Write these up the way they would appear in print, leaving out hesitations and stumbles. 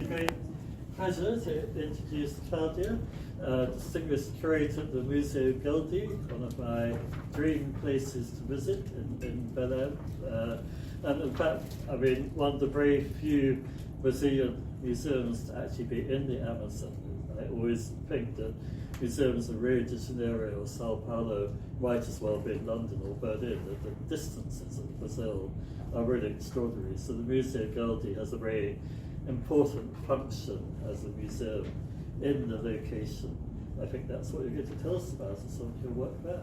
great pleasure to introduce Claudia, distinguished curator at the Museo Goeldi, one of my dream places to visit in Belém. And in fact, I mean, one of the very few Brazilian museums to actually be in the Amazon. I always think that museums in Rio de Janeiro or Sao Paulo might as well be in London or Berlin. The distances of Brazil are really extraordinary. So the Museo Goeldi has a very important function as a museum in the location. I think that's what you're going to tell us about and some of your work there.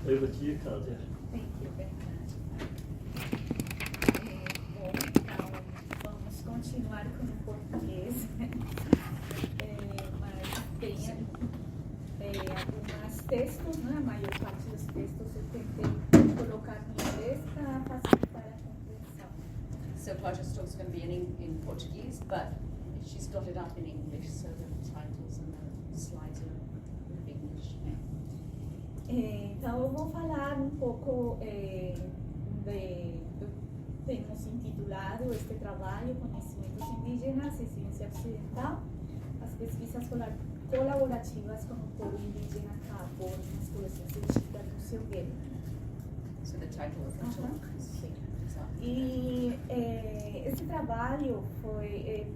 Over to you, Claudia. Thank you very much. Bom, então vamos continuar com o português. Mas tem alguns textos, né? A maior parte dos textos eu tentei colocar em inglês para facilitar a compreensão. So Claudia's talk's going to be in Portuguese, but she's got it up in English, so the titles and the slides are in English. Então eu vou falar um pouco temos intitulado este trabalho Conhecimentos Indígenas e Ciência Ocidental, as pesquisas colaborativas com o povo indígena Cabo nas coleções do Museu Goeldi. So the title of the talk is E esse trabalho foi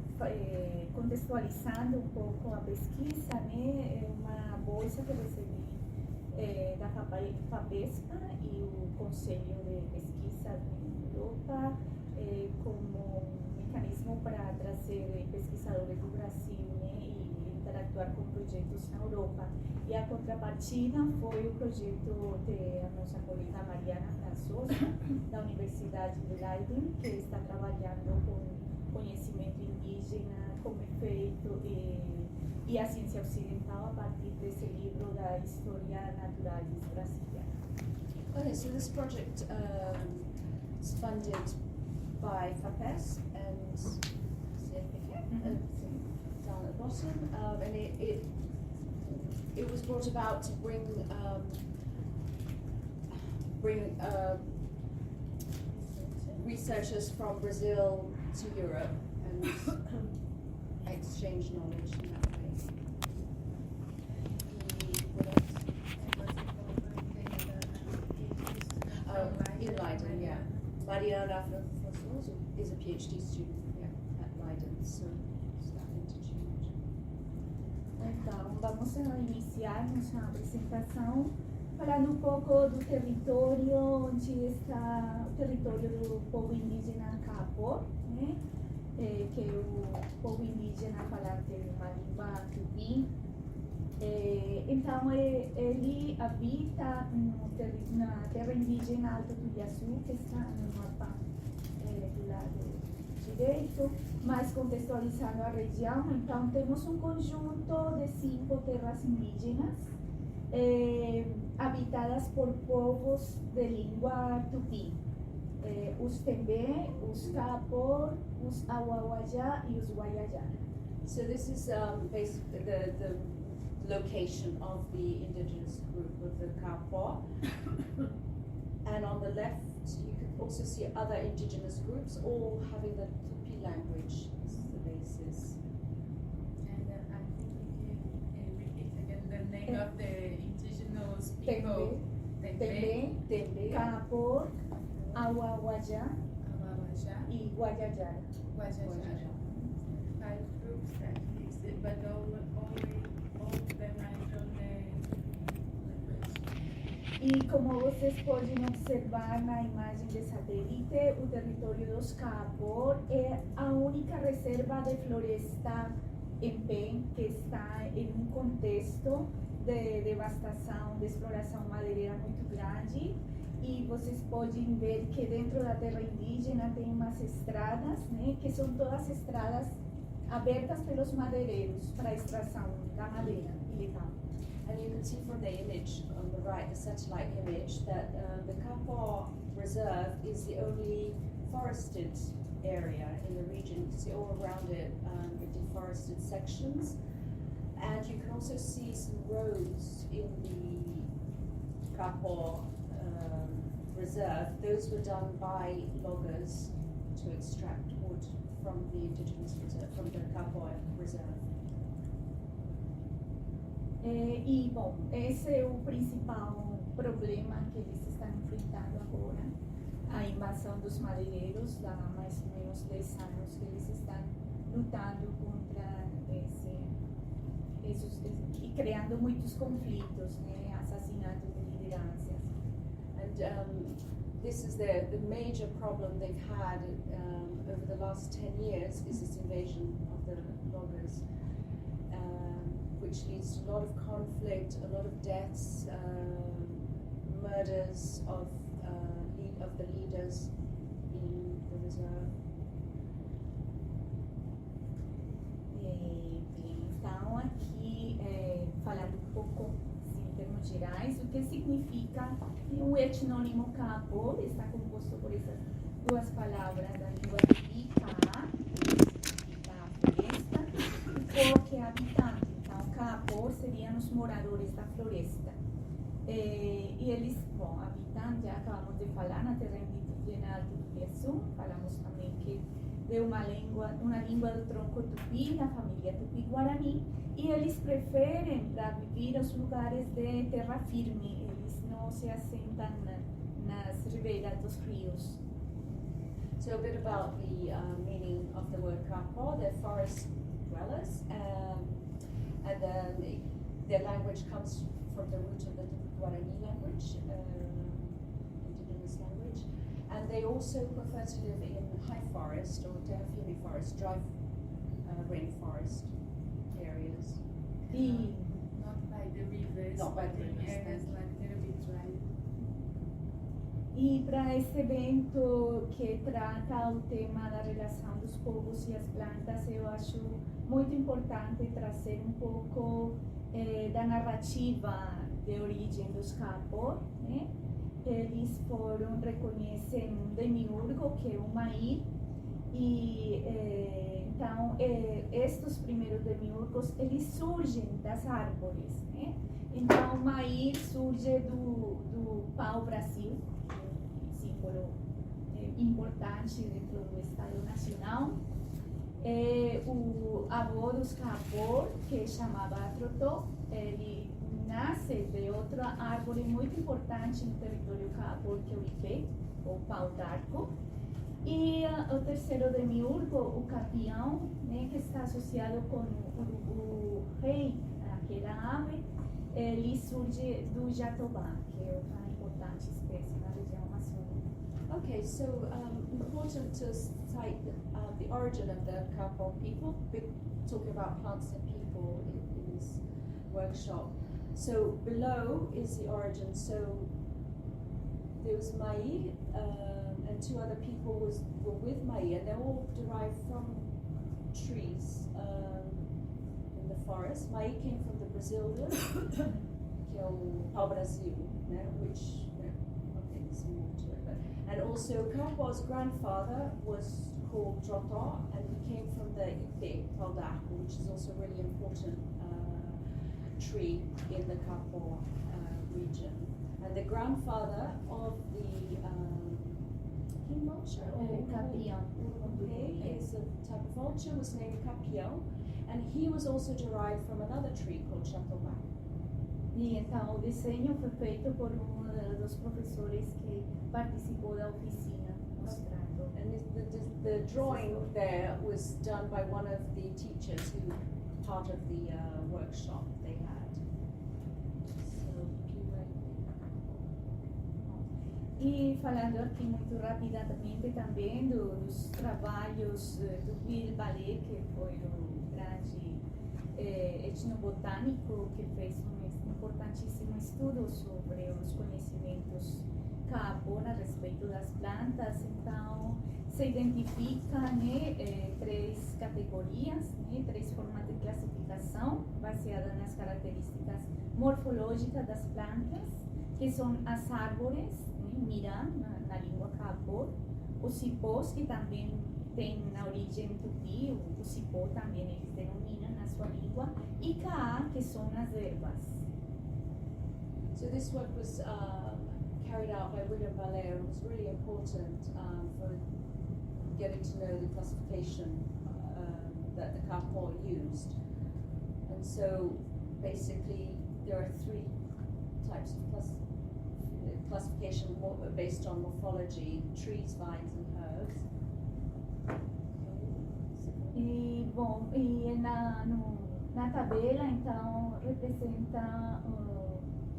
contextualizando um pouco a pesquisa, né? É uma bolsa que eu recebi da FAPESPA e o Conselho de Pesquisa da Europa como um mecanismo para trazer pesquisadores do Brasil, né? E interactuar com projetos na Europa. E a contrapartida foi o projeto da nossa colega Mariana Souza, da Universidade de Leiden, que está trabalhando com conhecimento indígena como efeito e a ciência ocidental a partir desse livro da História Naturalis Brasileira. Okay, so this project is funded by FAPES and down at the bottom, and it was brought about to bring researchers from Brazil to Europe and exchange knowledge in that way. In Leiden, yeah. Mariana is a PhD student at Leiden, so it's that institute. Então, vamos iniciar nossa apresentação falando um pouco do território onde está o território do povo indígena Cabo, né? Que é o povo indígena falante de uma língua tupi. Então, ele habita na terra indígena Alto Tuiaçu, que está no mapa do lado direito, mas contextualizando a região, então temos um conjunto de 5 terras indígenas habitadas por povos de língua tupi. Os Tembé, os Capor, os Awawajá e os Guaiajá. So this is basically the location of the indigenous group of the Kapor. And on the left, you can also see other indigenous groups, all having the Tupi language as the basis. And I think you can repeat again the name of the indigenous people. Tembé, Capor, Awawajá e Guaiajá. 5 groups that exist, but all of them are from the language. E como vocês podem observar na imagem de satélite, o território dos Capor é a única reserva de floresta em pé que está em um contexto de devastação, de exploração madeireira muito grande. E vocês podem ver que dentro da terra indígena tem umas estradas, né, que são todas estradas abertas pelos madeireiros para a extração da madeira ilegal. And you can see from the image on the right, the satellite image, that the Kapor Reserve is the only forested area in the region. You can see all around it the deforested sections. And you can also see some roads in the Kapor Reserve. Those were done by loggers to extract wood from the Indigenous Reserve, from the Cowboy Reserve. E, bom, esse é o principal problema que eles estão enfrentando agora, a invasão dos madeireiros, há mais ou menos 10 anos que eles estão lutando contra e criando muitos conflitos, né, assassinato de lideranças. And this is the major problem they've had over the last 10 years is this invasion of the loggers, which leads to a lot of conflict, a lot of deaths, murders of the leaders in the reserve. Então, aqui, falando um pouco assim, em termos gerais, o que significa o etnônimo Kaapor está composto por essas duas palavras da língua tupi, Kaa, que significa floresta, e Por, que é habitante. Então, Kaapor seriam os moradores da floresta. E eles, bom, habitante, já acabamos de falar, na terra indígena do Tupiaçu, falamos também que de uma língua do tronco tupi, da família tupi-guarani, e eles preferem para viver os lugares de terra firme, eles não se assentam nas ribeiras dos rios. So a bit about the meaning of the word Kapo. They're forest dwellers, and then their language comes from the root of the Guarani language, indigenous language, and they also prefer to live in high forest or terra firme forest, dry rainforest areas. Not by the rivers, Not by but the in rivers, areas thank you. like a little bit dry. E para esse evento que trata o tema da relação dos povos e as plantas, eu acho muito importante trazer um pouco da narrativa de origem dos Kaapor, né? Eles reconhecem um demiurgo, que é o Maí, e então estes primeiros demiurgos, eles surgem das árvores, né? Então o Maí surge do pau-brasil, símbolo importante dentro do Estado Nacional. O avô dos Kaapor, que chamava Trotó, ele nasce de outra árvore muito importante no território Kaapor, que é o ipê, ou pau d'arco. E o terceiro demiurgo, o capião, né, que está associado com o rei, aquela ave, ele surge do jatobá, que é outra importante espécie na região amazônica. Okay, so important to cite the origin of the Kapo people, talking about plants and people in this workshop. So below is the origin. So there was Mai, and two other people were with Mai, and they're all derived from trees in the forest. Mai came from the Brazilian, que é o pau-brasil, which, okay, there's more to it. But, and also Kapo's grandfather was called Trotó, and he came from the Ipe, pau-d'arco, which is also a really important tree in the Kapo region. And the grandfather of the king vulture, or Capião. is a type of vulture, was named Capião, and he was also derived from another tree called Jatobá. E então o desenho foi feito por dos professores que participou da oficina, mostrando. And the drawing there was done by one of the teachers who part of the workshop they had. So, E falando aqui muito rapidamente também dos trabalhos do Will Ballet, que foi um grande etnobotânico que fez um importantíssimo estudo sobre os conhecimentos Kaapor a respeito das plantas. Então se identifica, né, três categorias, né, três formas de classificação baseadas nas características morfológicas das plantas, que são as árvores, Mira, na língua Kaapor, os cipós, que também tem na origem tupi, o cipó também eles denominam na sua língua, e Kaa, que são as ervas. So this work was carried out by William Ballet, and was really important for getting to know the classification that the Kapor used. And so basically there are three types of classification based on morphology: trees, vines, and herbs. E bom, na tabela então representa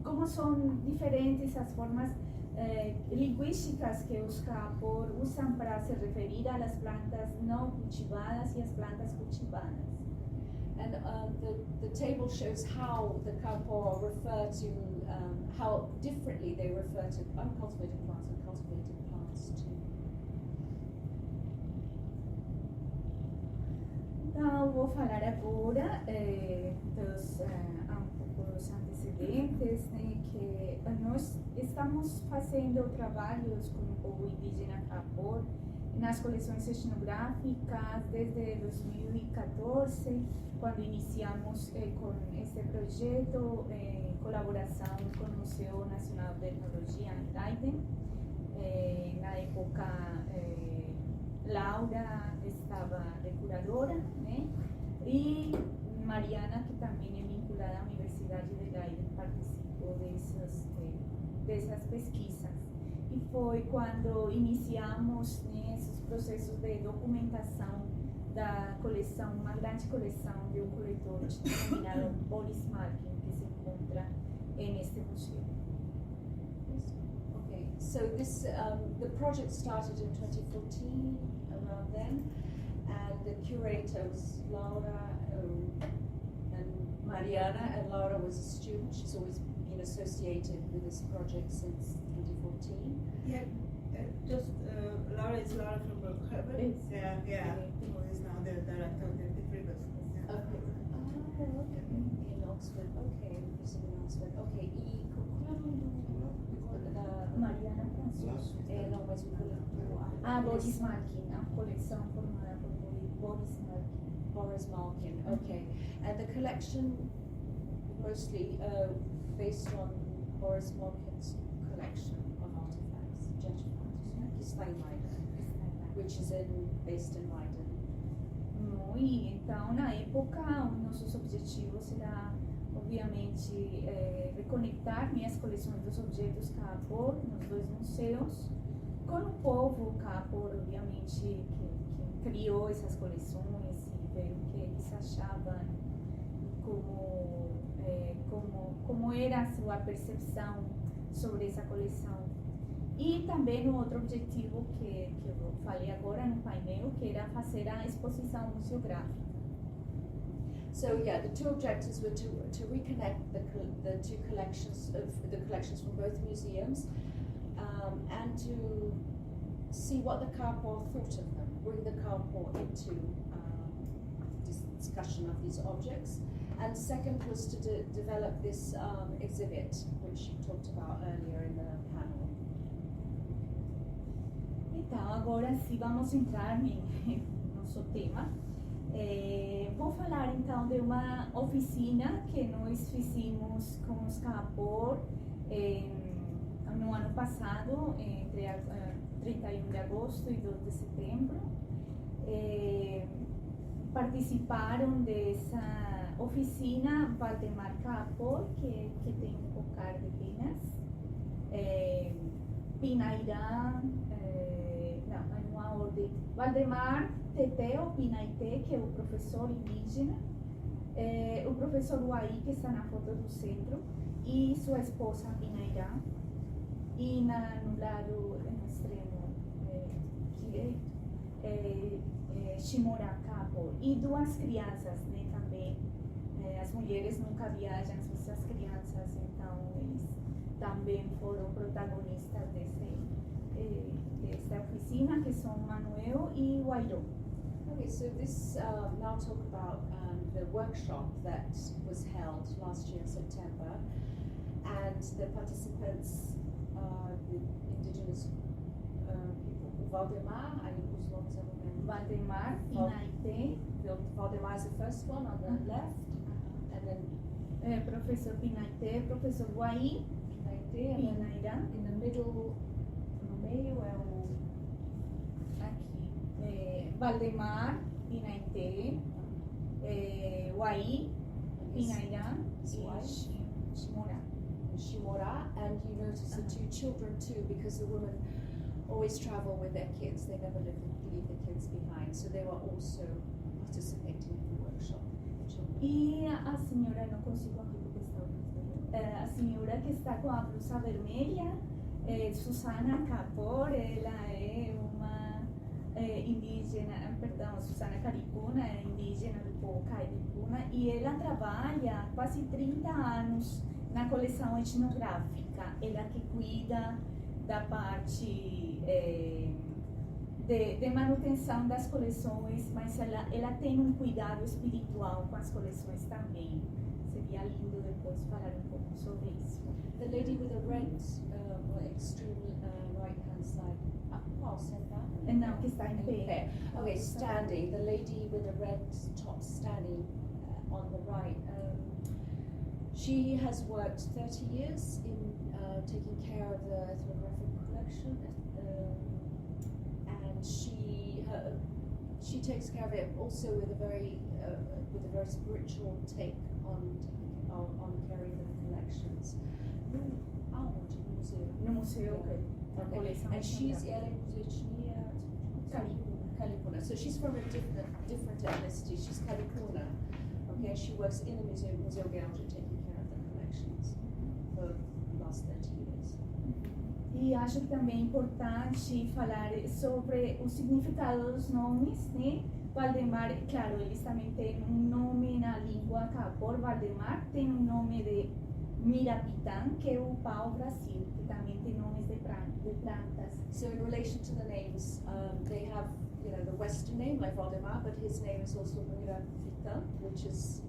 como são diferentes as formas linguísticas que os Kapor usam para se referir às plantas não cultivadas e às plantas cultivadas. And the table shows how the Kapor refer to, how differently they refer to uncultivated plants and cultivated plants too. Então, vou falar agora dos antecedentes, né, que nós estamos fazendo trabalhos com o povo indígena Kapor nas coleções etnográficas desde 2014, quando iniciamos com esse projeto em colaboração com o Museu Nacional de Etnologia em Leiden. Na época, Laura estava de curadora, né? E Mariana, que também é vinculada à Universidade de Leiden, participou dessas pesquisas. E foi quando iniciamos, né, esses processos de documentação da coleção, uma grande coleção de um coletor denominado Boris Malkin, que se encontra neste museu. Okay, so this the project started in 2014, around then, and the curator was Laura and Mariana, and Laura was a student. She's always been associated with this project since 2014. Yeah, just Laura is Laura from Brookhaven. Yes. Yeah, who is now the director of the previous. Yeah. Okay. Oh, okay. In Oxford. Okay, museum in Oxford. Okay. E qual é Mariana Francisco. não, mas o Boris Malkin, a coleção formada por Boris Malkin. Boris Malkin. Okay, and the collection mostly based on Boris Malkin's collection of artifacts, Steinleiden, which is based in Leiden. E então, na época, um dos nossos objetivos era, obviamente, reconectar as coleções dos objetos Kapor nos dois museus com o povo Kapor, obviamente, que criou essas coleções e ver o que eles achavam, como era a sua percepção sobre essa coleção. E também um outro objetivo que eu falei agora no painel, que era fazer a exposição museográfica. So yeah, the two objectives were to reconnect the two collections from both museums, and to see what the Kapor thought of them, bring the Kapor into discussion of these objects. And second was to develop this exhibit, which you talked about earlier in the panel. Então, agora sim vamos entrar no nosso tema. Vou falar então de uma oficina que nós fizemos com os Kapor no ano passado, entre 31 de agosto e 2 de setembro. Participaram dessa oficina Valdemar Kapor, que tem um cocar de penas, Pinairã, não há ordem, Valdemar Tete ou Pinaité, que é o professor indígena, o professor Uai, que está na foto do centro, e sua esposa Pinairã, e no lado extremo direito, Shimora Kapor, e duas crianças, né, também. As mulheres nunca viajam sem suas crianças, então eles também foram protagonistas desta oficina, que são Manuel e Guairó. Okay, so this now talk about the workshop that was held last year in September, and the participants, the indigenous people, Valdemar, I os nomes eu não lembro. Valdemar, Pinaité. Valdemar is the first one on the left, and then Professor Pinaité, Professor Guai, Pinaité, and then Pinairã. in the middle, no meio é o Aqui, Valdemar, Pinaité, Uai, Pinairã e Shimorã. Shimora, and you notice the two children too, because the women always travel with their kids. They never leave the kids behind, so they were also participating in the workshop. The children. E a senhora, não consigo abrir o questão, a senhora que está com a blusa vermelha, Susana Capor, ela é uma indígena, perdão, Susana Caricuna, é indígena do povo Caricuna, e ela trabalha há quase 30 anos na coleção etnográfica. Ela que cuida da parte de manutenção das coleções, mas ela tem um cuidado espiritual com as coleções também. Seria lindo depois falar um pouco sobre isso. The lady with the red, extreme right-hand side. Qual sentada? Não, que está em pé. Okay, standing. The lady with the red top standing on the right. She has worked 30 years in taking care of the ethnographic collection, and she takes care of it also with a very spiritual take on caring for the collections. No museu, na Okay. coleção And she's etnográfica. Kalikuna. So she's from a different ethnicity. She's Kalikuna. Okay, she works in the museum, Museu Goeldi, taking care of the collections for the last 30 years. E acho que também é importante falar sobre o significado dos nomes, né? Valdemar, claro, eles também têm um nome na língua Capor. Valdemar tem um nome de Mirapitã, que é o pau-brasil, que também tem nomes de plantas. So in relation to the names, they have, the Western name like Valdemar, but his name is also Mirapitã, which is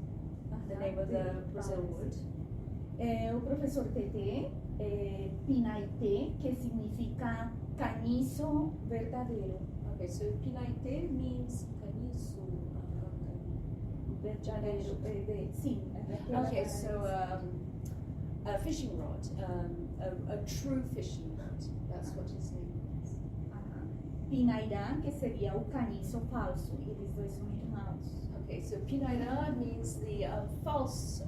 the name of the Brazil wood. O professor TT, Pinaité, que significa caniço verdadeiro. Okay, so Pinaité means caniço. Verdadeiro, sim. Okay, so a fishing rod, a true fishing rod. That's what his name is. Pinairã, que seria o caniço falso. Eles dois são irmãos. Okay, so Pinaira means the false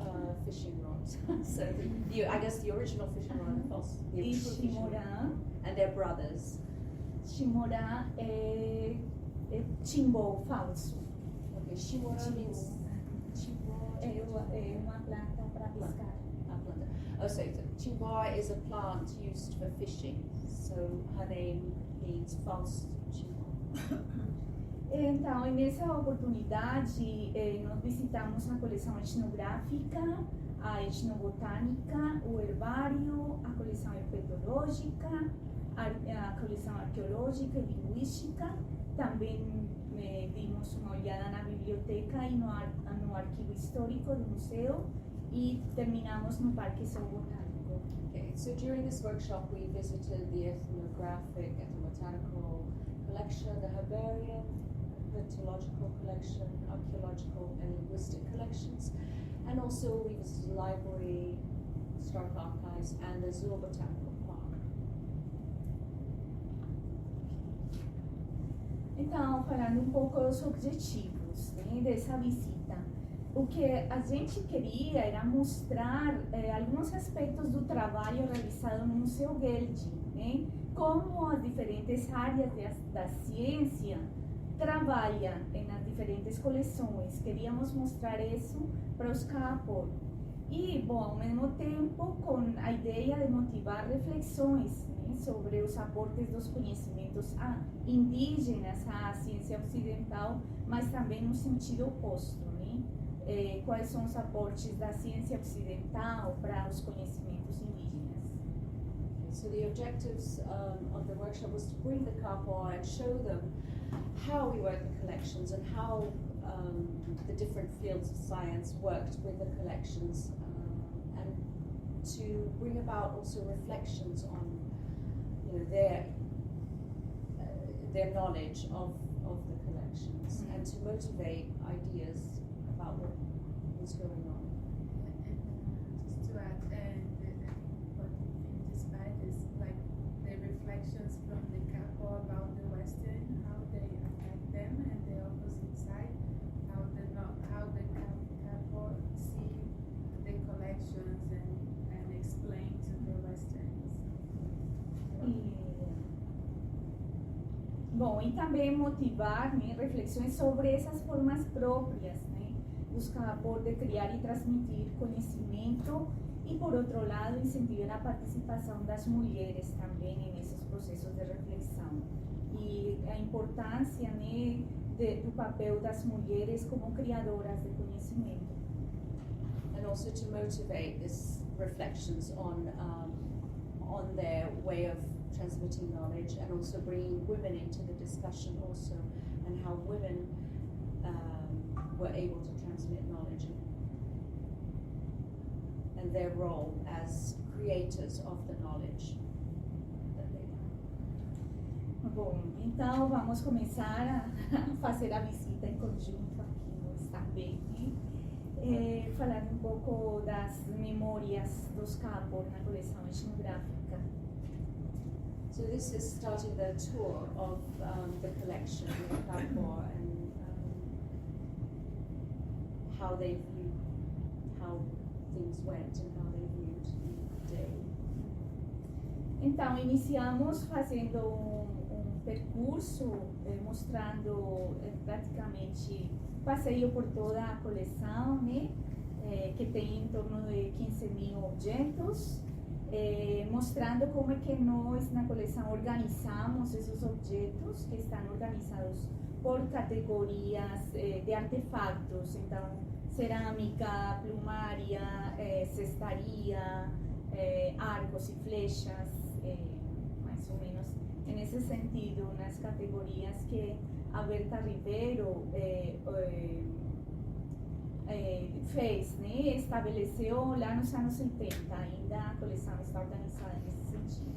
fishing rod. So I guess the original fishing rod and false. The E true fishing rod. Shimorã, And they're brothers. Shimorã é timbó falso. Okay, Shimora means Chimbor. É uma planta para pescar. Oh, so Chimbar is a plant used for fishing. So her name means false Chimbar. Então, nessa oportunidade, nós visitamos a coleção etnográfica, a etnobotânica, o herbário, a coleção herpetológica, a coleção arqueológica e linguística. Também dimos uma olhada na biblioteca e no arquivo histórico do museu e terminamos no Parque Zoobotânico. Okay, so during this workshop we visited the ethnographic, ethnobotanical collection, the herbarium, herpetological collection, archaeological and linguistic collections, and also we visited the library, historic archives, and the zoobotanical park. Então, falando um pouco dos objetivos, né, dessa visita. O que a gente queria era mostrar alguns aspectos do trabalho realizado no Museu Goeldi, né, como as diferentes áreas da ciência trabalham nas diferentes coleções. Queríamos mostrar isso para os Capor. E, bom, ao mesmo tempo, com a ideia de motivar reflexões, né, sobre os aportes dos conhecimentos indígenas à ciência ocidental, mas também no sentido oposto, né? Quais são os aportes da ciência ocidental para os conhecimentos indígenas. So the objectives of the workshop was to bring the Kapor and show them how we work the collections and how the different fields of science worked with the collections, and to bring about also reflections on their knowledge of the collections, and to motivate ideas about what was going on. Just to add, what despite is like the reflections from the Capo about the Western, how they affect Bom, e também motivar, né, reflexões sobre essas formas próprias, né, dos CAPOR de criar e transmitir conhecimento e, por outro lado, incentivar a participação das mulheres também nesses processos de reflexão. E a importância, né, do papel das mulheres como criadoras de conhecimento. And also to motivate this reflections on their way of transmitting knowledge, and also bringing women into the discussion also, and how women were able to transmit knowledge and their role as creators of the knowledge that they have. Bom, então vamos começar a fazer a visita em conjunto aqui no Estambém, né? Falar um pouco das memórias dos CAPOR na coleção etnográfica. So this is starting the tour of the collection of CAPOR and how they viewed, how things went and how they viewed the day. Então, iniciamos fazendo um percurso mostrando praticamente passeio por toda a coleção, né? Que tem em torno de 15.000 objetos, mostrando como é que nós na coleção organizamos esses objetos, que estão organizados por categorias de artefatos, então cerâmica, plumária, cestaria, arcos e flechas, mais ou menos nesse sentido, nas categorias que a Berta Ribeiro fez, né? Estabeleceu lá nos anos 80, ainda a coleção está organizada nesse sentido.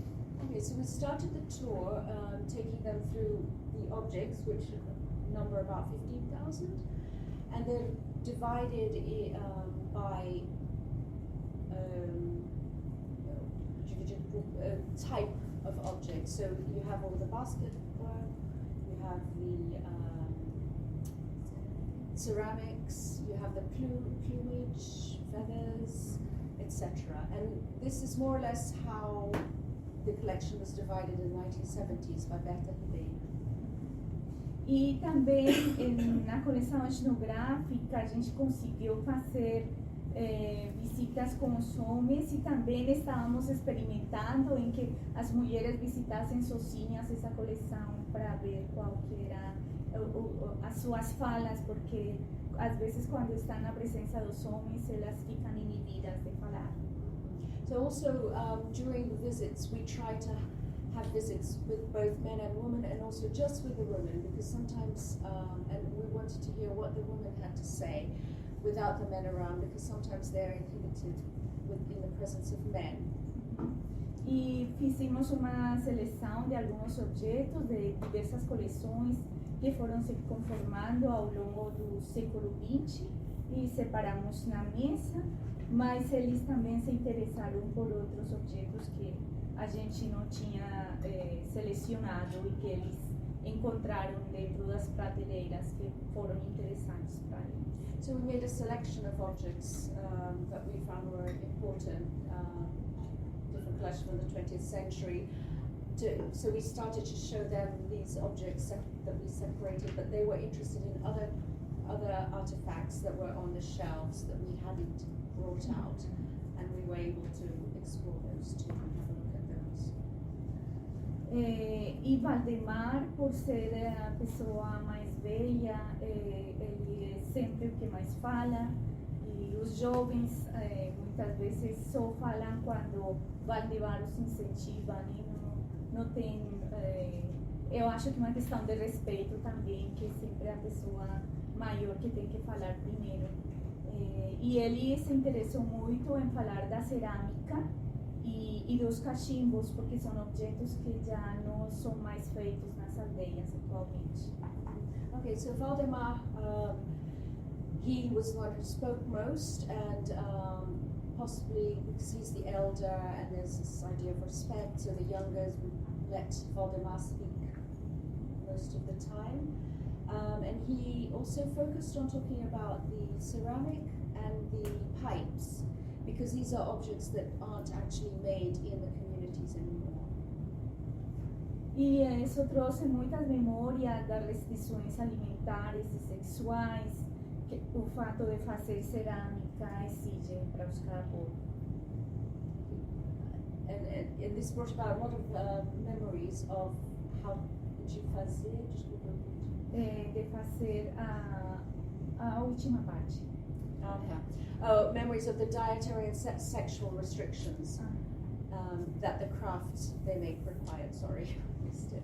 Okay, so we started the tour taking them through the objects, which number about 15,000, and they're divided by type of objects. So you have all the basket work, you have the ceramics, you have the plumage, feathers, etc. And this is more or less how the collection was divided in the 1970s by Berta Ribeiro. E também na coleção etnográfica a gente conseguiu fazer visitas com os homens, e também estávamos experimentando em que as mulheres visitassem sozinhas essa coleção para ver qual que era as suas falas, porque às vezes quando estão na presença dos homens elas ficam inibidas de falar. So also during the visits we try to have visits with both men and women, and also just with the women, because sometimes and we wanted to hear what the women had to say without the men around, because sometimes they're inhibited in the presence of men. E fizemos uma seleção de alguns objetos de diversas coleções que foram se conformando ao longo do século XX e separamos na mesa, mas eles também se interessaram por outros objetos que a gente não tinha selecionado e que eles encontraram dentro das prateleiras que foram interessantes para eles. So we made a selection of objects that we found were important, different collection from the 20th century. So we started to show them these objects that we separated, but they were interested in other artifacts that were on the shelves that we hadn't brought out, and we were able to explore those too and have a look at those. E Valdemar, por ser a pessoa mais velha, ele é sempre o que mais fala, e os jovens muitas vezes só falam quando Valdemar os incentiva, né? Não tem, eu acho que é uma questão de respeito também, que sempre a pessoa maior que tem que falar primeiro. E ele se interessou muito em falar da cerâmica e dos cachimbos, porque são objetos que já não são mais feitos nas aldeias atualmente. Okay, so Valdemar, he was the one who spoke most, and possibly because he's the elder and there's this idea of respect, so the youngers would let Valdemar speak most of the time. And he also focused on talking about the ceramic and the pipes, because these are objects that aren't actually made in the communities anymore. E isso trouxe muitas memórias das restrições alimentares e sexuais que o fato de fazer cerâmica exige para os cabos. And this brought about a lot of memories of how de fazer, desculpa. De fazer a última parte. Oh, memories of the dietary and sexual restrictions that the crafts they make required. Sorry, missed it.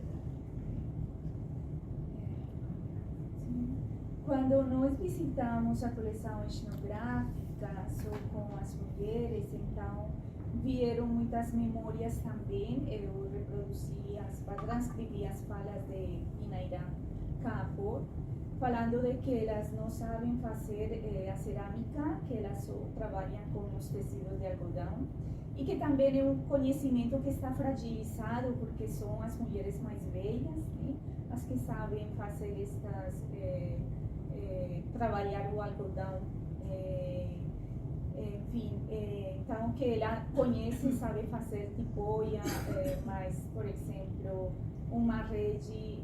Quando nós visitamos a coleção etnográfica só com as mulheres, então vieram muitas memórias também. Eu reproduzi, transcrevi as falas de Inairã Capo, falando de que elas não sabem fazer a cerâmica, que elas só trabalham com os tecidos de algodão, e que também é um conhecimento que está fragilizado porque são as mulheres mais velhas, né, as que sabem fazer estas, trabalhar o algodão, enfim, então que ela conhece, sabe fazer tipoia, mas, por exemplo, uma rede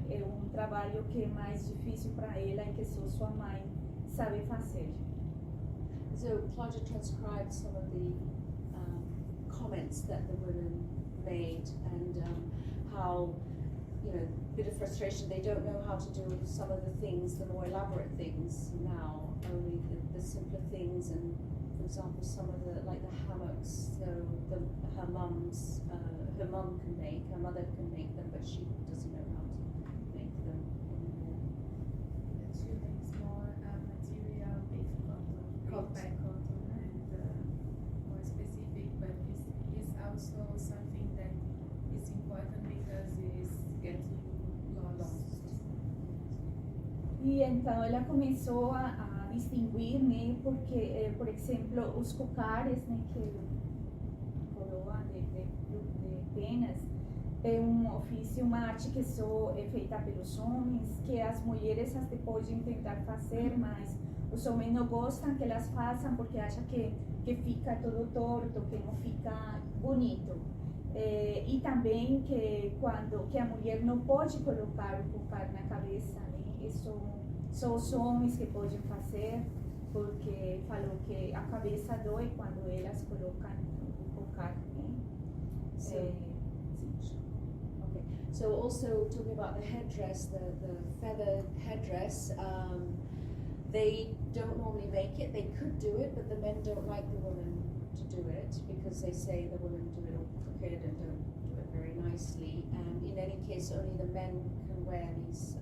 é um trabalho que é mais difícil para ela e que só sua mãe sabe fazer. So Claudia transcribed some of the comments that the women made and how, you know, a bit of frustration, they don't know how to do some of the things, the more elaborate things now, only the simpler things, and for example some of the, like the hammocks, so her mum can make, her mother can make them, but she doesn't know how to make them anymore. And she makes more material based cotton, back cotton, and more specific, but is also something that is important because it's getting lost. E então ela começou a distinguir, né, porque, por exemplo, os cocares, né, que coroa de penas, é um ofício, uma arte que só é feita pelos homens, que as mulheres até podem tentar fazer, mas os homens não gostam que elas façam porque acham que fica todo torto, que não fica bonito. E também que a mulher não pode colocar o cocar na cabeça, né? Só os homens que podem fazer, porque falou que a cabeça dói quando elas colocam o cocar, né? So also talking about the headdress, the feather headdress, they don't normally make it. They could do it, but the men don't like the women to do it because they say the women do it all crooked and don't do it very nicely. And in any case, only the men can wear these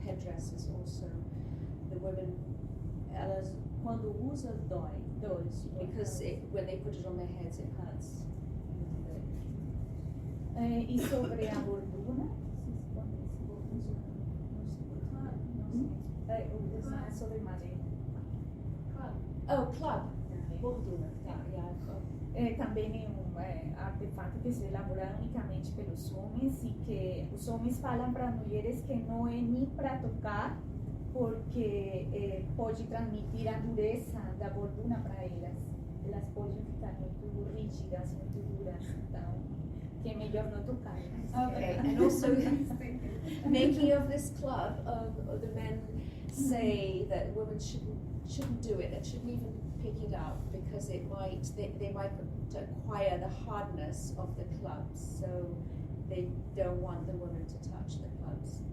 headdresses also. The women, elas, quando usa, dói, because when they put it on their heads, it hurts. E sobre a bordura, o desenho é sobre madeira. Oh, club. Bordura. Também é um artefato que se elabora unicamente pelos homens e que os homens falam para as mulheres que não é nem para tocar, porque pode transmitir a dureza da bordura para elas. Elas podem ficar muito rígidas, muito duras, então que é melhor não tocar. Okay, and also making of this club, the men say that women shouldn't do it and shouldn't even pick it up because they might acquire the hardness of the clubs, so they don't want the women to touch the clubs.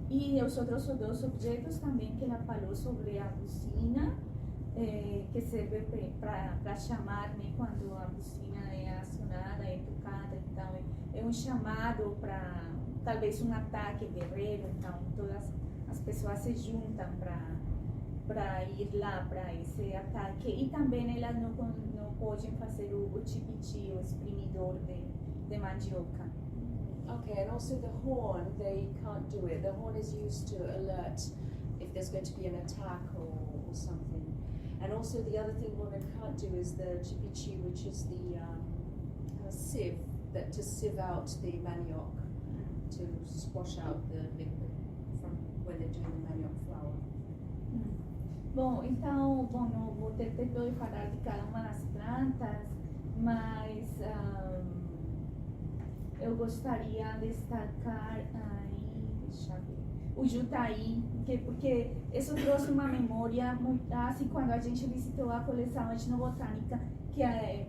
E os outros dois objetos também que ela falou sobre a buzina, que serve para chamar, né, quando a buzina é acionada, é tocada, então é um chamado para talvez um ataque guerreiro, então todas as pessoas se juntam para ir lá para esse ataque. E também elas não podem fazer o tipiti, o espremidor de mandioca. Okay, and also the horn, they can't do it. The horn is used to alert if there's going to be an attack or something. And also the other thing women can't do is the chipichi, which is the sieve, to sieve out the manioc, to squash out the liquid from when they're doing the manioc flour. Bom, então, não vou ter tempo de falar de cada uma das plantas, mas eu gostaria de destacar aí, deixa eu ver, o Jutaí, porque isso trouxe uma memória muito, assim, quando a gente visitou a coleção etnobotânica, que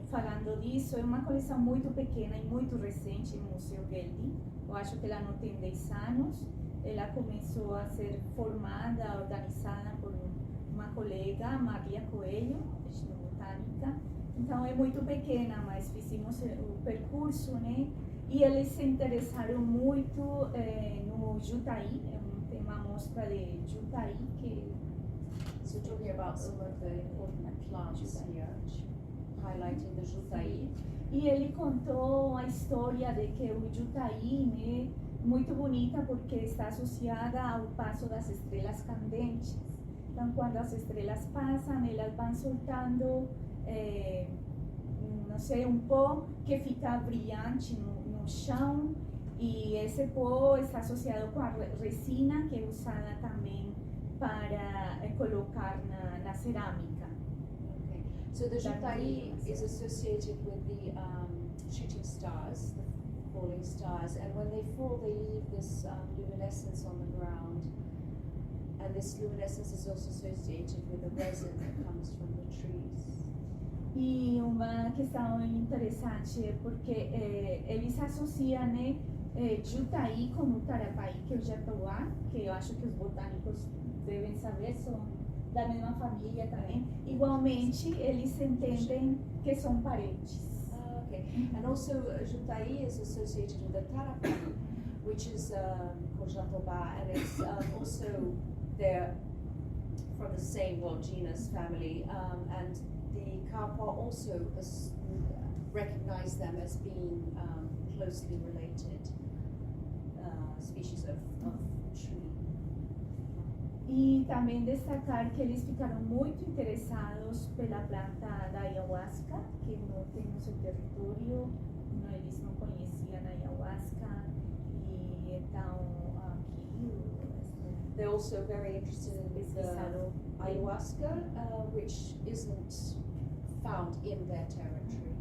falando disso, é uma coleção muito pequena e muito recente no Museu Goeldi. Eu acho que ela não tem 10 anos. Ela começou a ser formada, organizada por uma colega, Maria Coelho, etnobotânica. Então é muito pequena, mas fizemos o percurso, né? E eles se interessaram muito no Jutaí, tem uma mostra de Jutaí que... So talking about some of the important plants here, highlighting the Jutaí. E ele contou a história de que o Jutaí, né, muito bonita porque está associada ao passo das estrelas candentes. Então, quando as estrelas passam, elas vão soltando, não sei, um pó que fica brilhante no chão, e esse pó está associado com a resina, que é usada também para colocar na cerâmica. Okay. So the Jutaí is associated with the shooting stars, the falling stars, and when they fall, they leave this luminescence on the ground. And this luminescence is also associated with the resin that comes from the trees. E uma questão interessante é porque eles associam, né, Jutaí com o Tarapaí, que é o jatoá, que eu acho que os botânicos devem saber, são da mesma família também. Igualmente, eles entendem que são parentes. Okay. And also Jutaí is associated with the Tarapaí, which is called Jatobá, and it's also they're from the same genus family, and the Kappa also recognize them as being closely related species of tree. E também destacar que eles ficaram muito interessados pela planta da ayahuasca, que não tem no seu território, eles não conheciam a ayahuasca, e então aqui They're also very interested in the ayahuasca, which isn't found in their territory.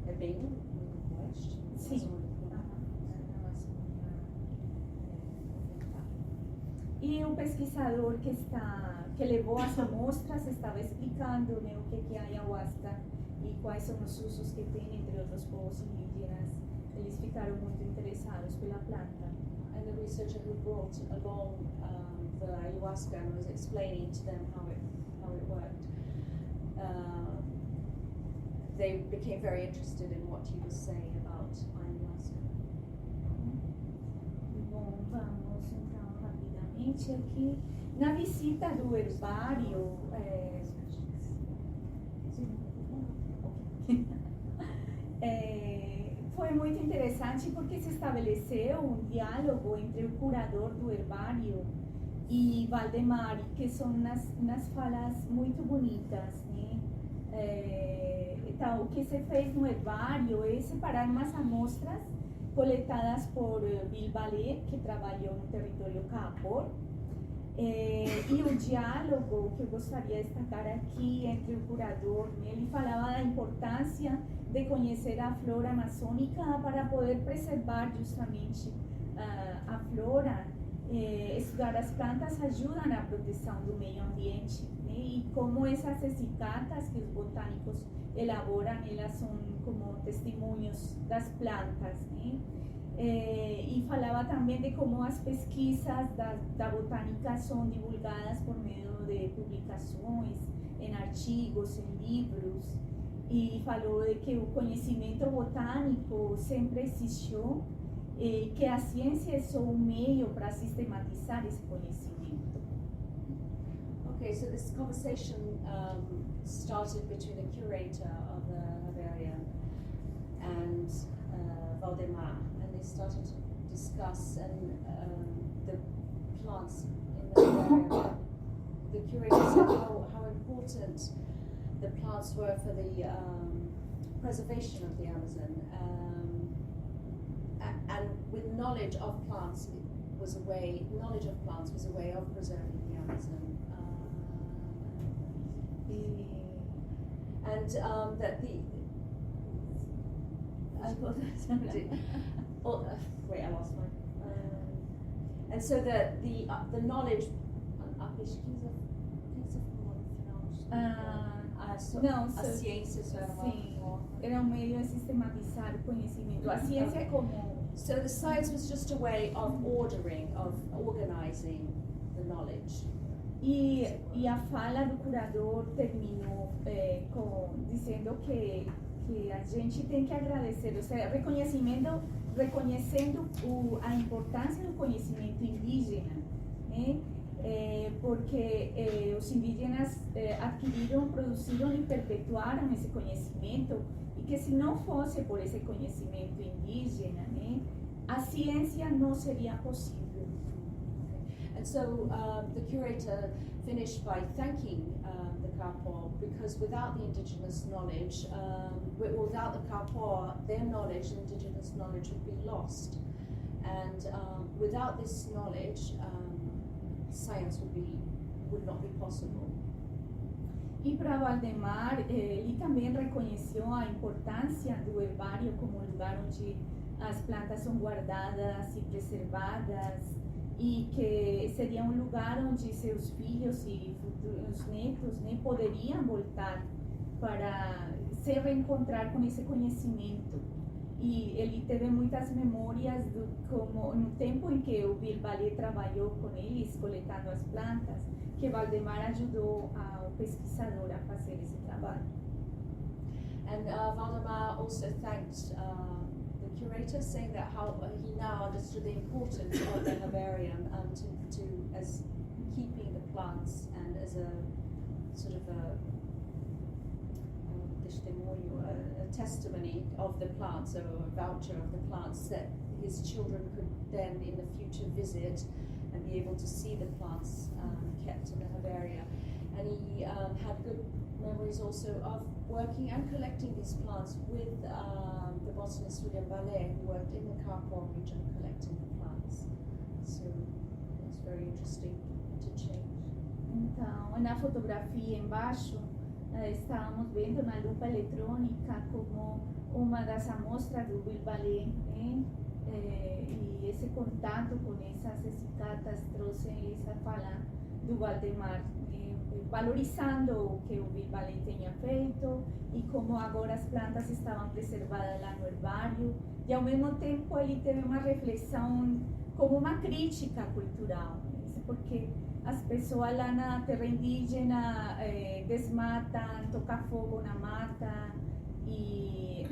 É bem no oeste? Sim. E o pesquisador que levou as amostras estava explicando, né, o que é a ayahuasca e quais são os usos que tem entre outros povos indígenas. Eles ficaram muito interessados pela planta. And the researcher who brought along the ayahuasca and was explaining to them how it worked, they became very interested in what he was saying about ayahuasca. Bom, vamos então rapidamente aqui. Na visita do herbário, foi muito interessante porque se estabeleceu um diálogo entre o curador do herbário e Valdemar, que são nas falas muito bonitas, né? Então, o que se fez no herbário é separar umas amostras coletadas por Bill Ballet, que trabalhou no território Kapor, e o diálogo que eu gostaria de destacar aqui entre o curador, né? Ele falava da importância de conhecer a flora amazônica para poder preservar justamente a flora. Estudar as plantas ajuda na proteção do meio ambiente, né? E como essas ecicatas que os botânicos elaboram, elas são como testemunhos das plantas, né? E falava também de como as pesquisas da botânica são divulgadas por meio de publicações, em artigos, em livros, e falou de que o conhecimento botânico sempre existiu, e que a ciência é só um meio para sistematizar esse conhecimento. Okay, so this conversation started between the curator of the herbarium and Valdemar, and they started to discuss the plants in the herbarium. The curator said how important the plants were for the preservation of the Amazon, and with knowledge of plants was a way of preserving the Amazon. And that Wait, I lost my. And so the knowledge. A pesquisa Não, a ciência só era uma sim, forma. era um meio a sistematizar o conhecimento. A ciência é como... So the science was just a way of organizing the knowledge. E a fala do curador terminou dizendo que a gente tem que agradecer, ou seja, reconhecendo a importância do conhecimento indígena, né? Porque os indígenas adquiriram, produziram e perpetuaram esse conhecimento, e que se não fosse por esse conhecimento indígena, né, a ciência não seria possível. And so the curator finished by thanking the Kapo, because without the indigenous knowledge, without the Kapo, their knowledge, indigenous knowledge, would be lost. And without this knowledge, science would not be possible. E para Valdemar, ele também reconheceu a importância do herbário como lugar onde as plantas são guardadas e preservadas, e que seria um lugar onde seus filhos e futuros netos, né, poderiam voltar para se reencontrar com esse conhecimento. E ele teve muitas memórias como no tempo em que o Bilbalé trabalhou com eles, coletando as plantas, que Valdemar ajudou ao pesquisador a fazer esse trabalho. And Valdemar also thanked the curator, saying that how he now understood the importance of the herbarium as keeping the plants and as a sort of a testimony of the plants, or a voucher of the plants, that his children could then in the future visit and be able to see the plants kept in the herbaria. And he had good memories also of working and collecting these plants with the botanist William Ballet, who worked in the Karpov region collecting the plants. So it's very interesting interchange. Então, na fotografia embaixo, estávamos vendo na lupa eletrônica como uma das amostras do Bilbalé, né? E esse contato com essas ecicatas trouxe essa fala do Valdemar, valorizando o que o Bilbalé tinha feito e como agora as plantas estavam preservadas lá no herbário, e ao mesmo tempo ele teve uma reflexão como uma crítica cultural, porque as pessoas lá na terra indígena desmatam, tocam fogo na mata, e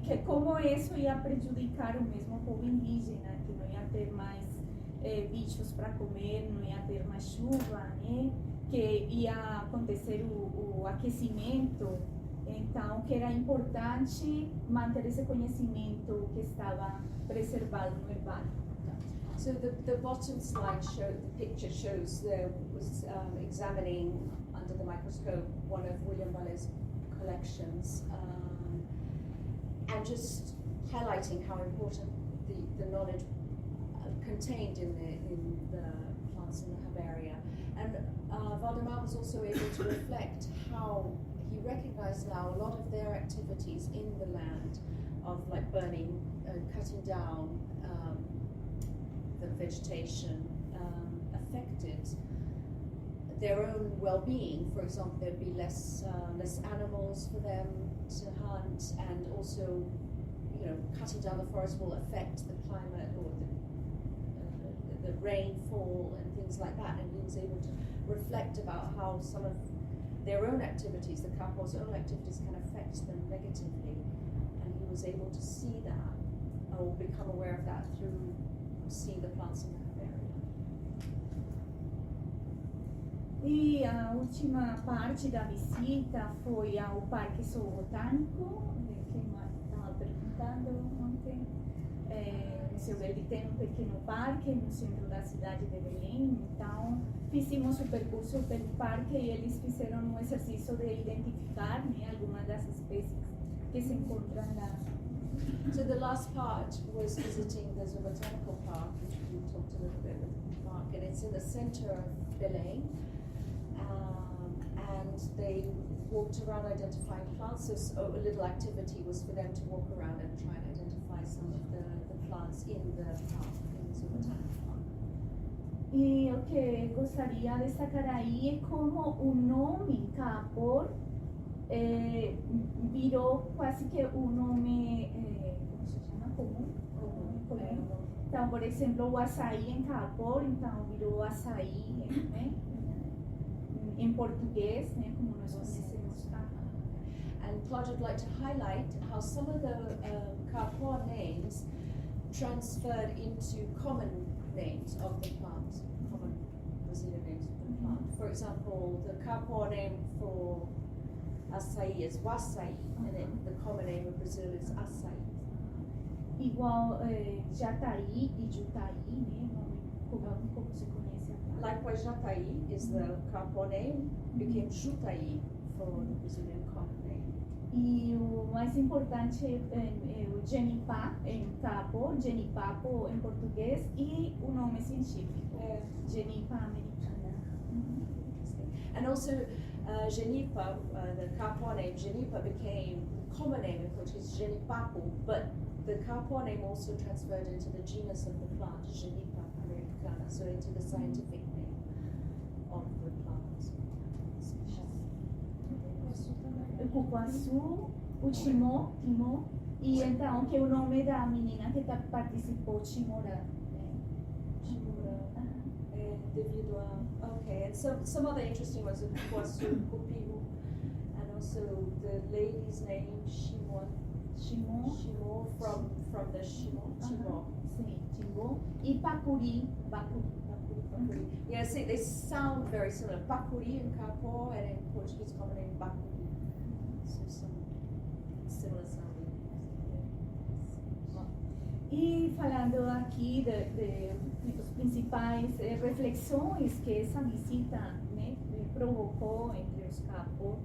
que como isso ia prejudicar o mesmo povo indígena, que não ia ter mais bichos para comer, não ia ter mais chuva, né? Que ia acontecer o aquecimento, então que era importante manter esse conhecimento que estava preservado no herbário. So the bottom slide the picture shows was examining under the microscope one of William Ballet's collections, and just highlighting how important the knowledge contained in the plants in the herbaria. And Valdemar was also able to reflect how he recognized now a lot of their activities in the land, of like burning, cutting down the vegetation, affected their own well-being. For example, there'd be less animals for them to hunt, and also, cutting down the forest will affect the climate or the rainfall and things like that. And he was able to reflect about how some of their own activities, the Kapo's own activities, can affect them negatively. And he was able to see that, or become aware of that through seeing the plants in that area. E a última parte da visita foi ao Parque Zoobotânico, que estava perguntando ontem. O Museu Goeldi tem um pequeno parque no centro da cidade de Belém, então fizemos o percurso pelo parque e eles fizeram um exercício de identificar, né, algumas das espécies que se encontram lá. So the last part was visiting the Zoobotanical Park, which we talked a little bit with the park, and it's in the center of Belém. and they walked around identifying plants. So a little activity was for them to walk around and try and identify some of the plants in the park, in the Zoo Botanic Park. E o que gostaria de destacar aí é como o nome Kapor virou quase que um nome, como se chama? Comum. Então, por exemplo, o açaí em Kapor, então virou açaí, né? Em português, né? Como nós conhecemos. And Claudia would like to highlight how some of the Kapor names transferred into common names of the plant, common Brazilian names of the plant. For example, the Kapor name for açaí is waçaí, and then the common name of Brazil is açaí. Igual jataí e jutaí, né? Nome comum, como se conhece a planta. Likewise, jataí is the Kapor name, became jutaí for the Brazilian common name. E o mais importante é o genipá em Kapor, genipapo em português e o nome científico, Genipa americana. And also, Genipa, the Kapor name Genipa became common name in Portuguese, Genipapo, but the Kapor name also transferred into the genus of the plant, Genipa americana, so into the scientific name of the plant. O cupuaçu, o timó, e então que é o nome da menina que participou, Timora. Devido a, okay, and some other interesting ones, cupuaçu, cupiru, and also the lady's name, Shimon from the Shimon, Timor. Sim, Timor. E Pacuri, Yeah, see, they sound very similar. Pacuri in Kapor, and in Portuguese common name Bacuri. So some similar sounding. E falando aqui de os principais reflexões que essa visita, né, provocou entre os Kapor,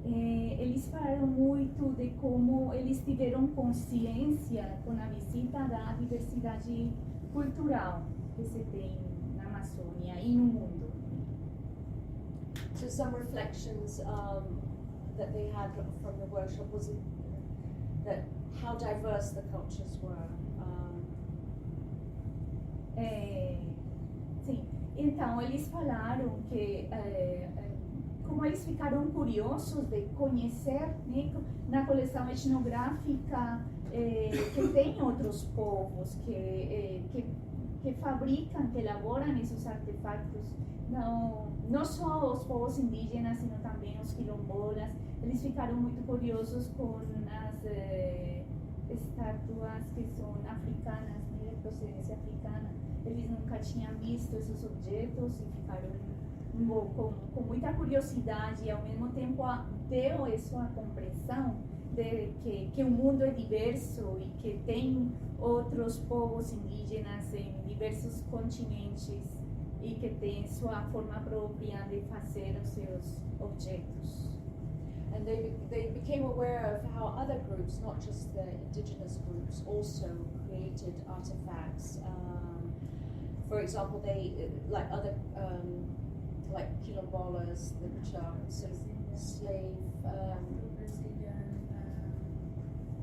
eles falaram muito de como eles tiveram consciência com a visita da diversidade cultural que se tem na Amazônia e no mundo. So some reflections that they had from the workshop was that how diverse the cultures were. Sim, então eles falaram que como eles ficaram curiosos de conhecer, né, na coleção etnográfica que tem outros povos que fabricam, que elaboram esses artefatos, não só os povos indígenas, sino também os quilombolas. Eles ficaram muito curiosos com as estátuas que são africanas, né, de procedência africana. Eles nunca tinham visto esses objetos e ficaram com muita curiosidade e ao mesmo tempo deu essa compreensão de que o mundo é diverso e que tem outros povos indígenas em diversos continentes e que tem sua forma própria de fazer os seus objetos. And they became aware of how other groups, not just the indigenous groups, also created artifacts. For example, they like other like quilombolas, which are sort of slave. Brazilian,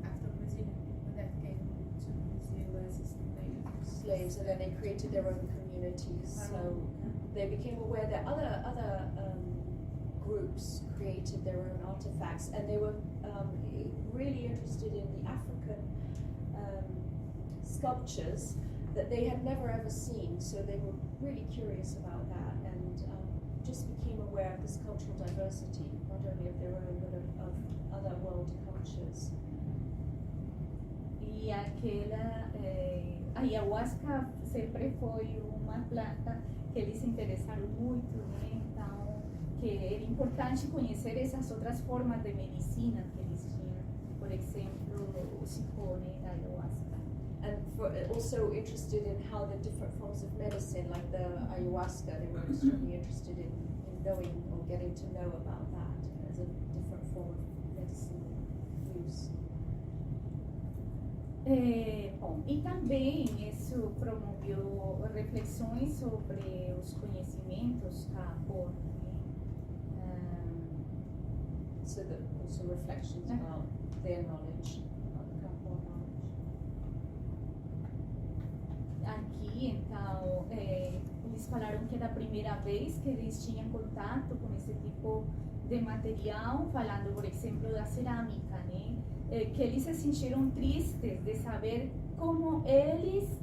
after Brazilian people that came to Brazil as slaves, and then they created their own communities. So they became aware that other groups created their own artifacts, and they were really interested in the African sculptures that they had never ever seen. So they were really curious about that, and just became aware of this cultural diversity, not only of their own, but of other world cultures. E aquela ayahuasca sempre foi uma planta que eles se interessaram muito, né? Então, que era importante conhecer essas outras formas de medicina que eles tinham, por exemplo, o cipone da ayahuasca. And also interested in how the different forms of medicine, like the ayahuasca, they were extremely interested in knowing or getting to know about that as a different form of medicine use. Bom, e também isso promoveu reflexões sobre os conhecimentos Kapor, né? so that also reflections about their knowledge, about the Kapor knowledge. Aqui, então, eles falaram que era a primeira vez que eles tinham contato com esse tipo de material, falando, por exemplo, da cerâmica, né? Que eles se sentiram tristes de saber como eles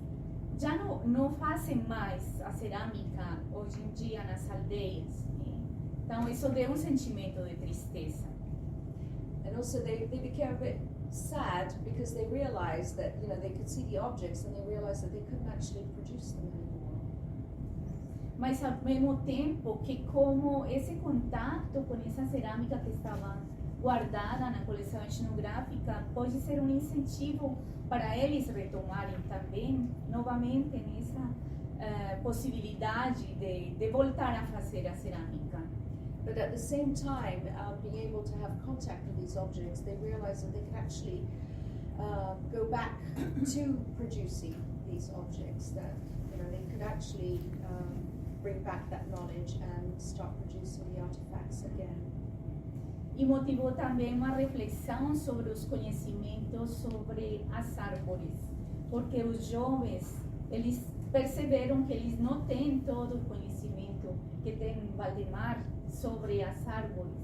já não fazem mais a cerâmica hoje em dia nas aldeias, né? Então, isso deu sentimento de tristeza. And also they became a bit sad because they realized that, you know, they could see the objects and they realized that they couldn't actually produce them anymore. Mas ao mesmo tempo que como esse contato com essa cerâmica que estava guardada na coleção etnográfica pode ser incentivo para eles retomarem também novamente nessa possibilidade de voltar a fazer a cerâmica. But at the same time, being able to have contact with these objects, they realized that they could actually go back to producing these objects, that, you know, they could actually bring back that knowledge and start producing the artifacts again. E motivou também uma reflexão sobre os conhecimentos sobre as árvores, porque os jovens, eles perceberam que eles não têm todo o conhecimento que tem Valdemar sobre as árvores.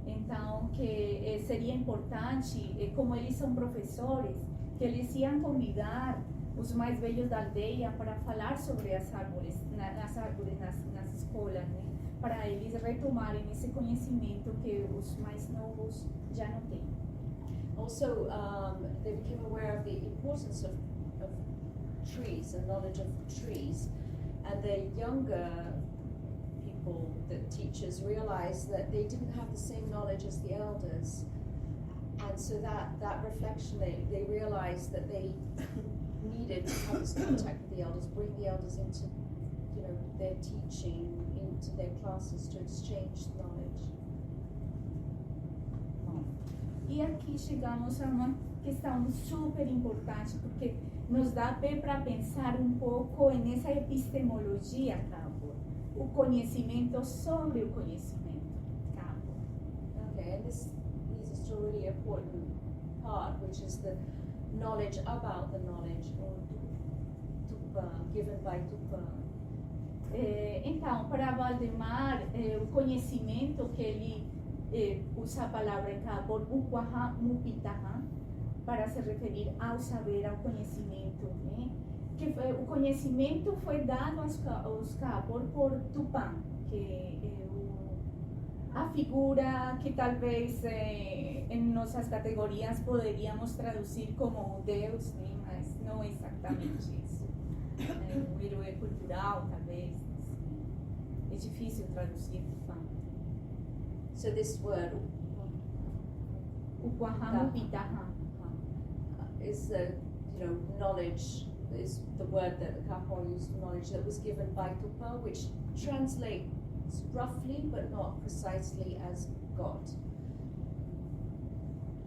Então, que seria importante, como eles são professores, que eles iam convidar os mais velhos da aldeia para falar sobre as árvores, nas escolas, né? Para eles retomarem esse conhecimento que os mais novos já não têm. Also, they became aware of the importance of trees and knowledge of trees, and the younger people, the teachers, realized that they didn't have the same knowledge as the elders, and so that reflection, they realized that they needed to have this contact with the elders, bring the elders into, you know, their teaching, into their classes to exchange knowledge. E aqui chegamos a uma questão super importante, porque nos dá pé para pensar um pouco nessa epistemologia, Cabo, o conhecimento sobre o conhecimento, Cabo. Okay, and this leads us to a really important part, which is the knowledge about the knowledge, or Tupã, given by Tupã. Então, para Valdemar, o conhecimento que ele usa a palavra em Cabo, Uquahá Mupitahá, para se referir ao saber, ao conhecimento, né? Que o conhecimento foi dado aos Cabo por Tupã, que é a figura que talvez em nossas categorias poderíamos traduzir como Deus, né? Mas não é exatamente isso. Um herói cultural, talvez. É difícil traduzir Tupã. So this word, Uquahá Mupitahá, is the, you know, knowledge, is the word that the Kapor used for knowledge that was given by Tupã, which translates roughly but not precisely as God.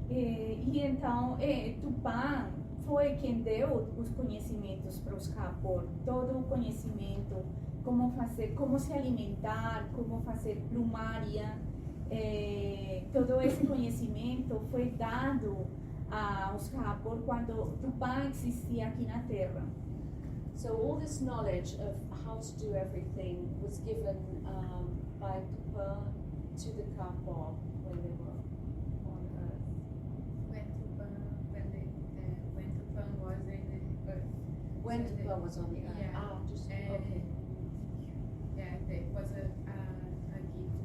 E então, Tupã foi quem deu os conhecimentos para os Kapor, todo o conhecimento, como fazer, como se alimentar, como fazer plumária, todo esse conhecimento foi dado aos Kapor quando Tupã existia aqui na Terra. So all this knowledge of how to do everything was given by Tupã to the Kapor when they were on Earth. When Tupã was in the Earth. When So Tupã was on the Earth. Yeah. Okay. Yeah, there was a gift,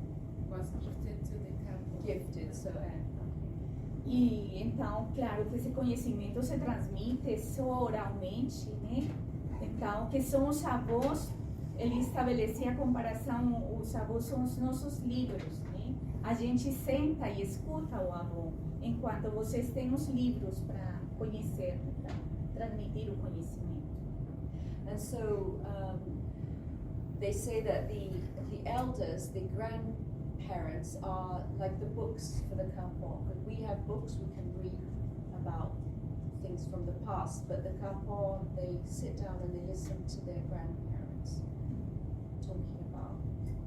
was gifted to the Kapor. Gifted, so E então, claro que esse conhecimento se transmite só oralmente, né? Então, que são os avós, ele estabelecia a comparação, os avós são os nossos livros, né? A gente senta e escuta o avô, enquanto vocês têm os livros para conhecer, para transmitir o conhecimento. And so they say that the elders, the grandparents, are like the books for the Kapor. Because we have books we can read about things from the past, but the Kapor, they sit down and they listen to their grandparents talking about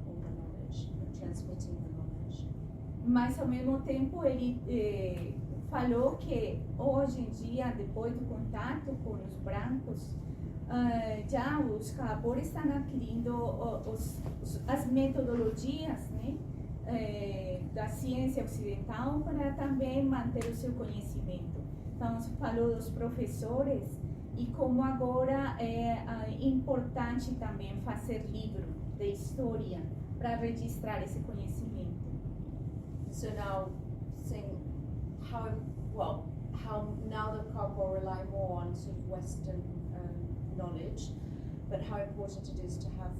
all the knowledge and transmitting the knowledge. mas ao mesmo tempo ele falou que hoje em dia, depois do contato com os brancos, já os calabores estão adquirindo as metodologias, né, da ciência ocidental para também manter o seu conhecimento. Então, falou dos professores e como agora é importante também fazer livro de história para registrar esse conhecimento. So now, saying how now the couple rely more on sort of Western knowledge, but how important it is to have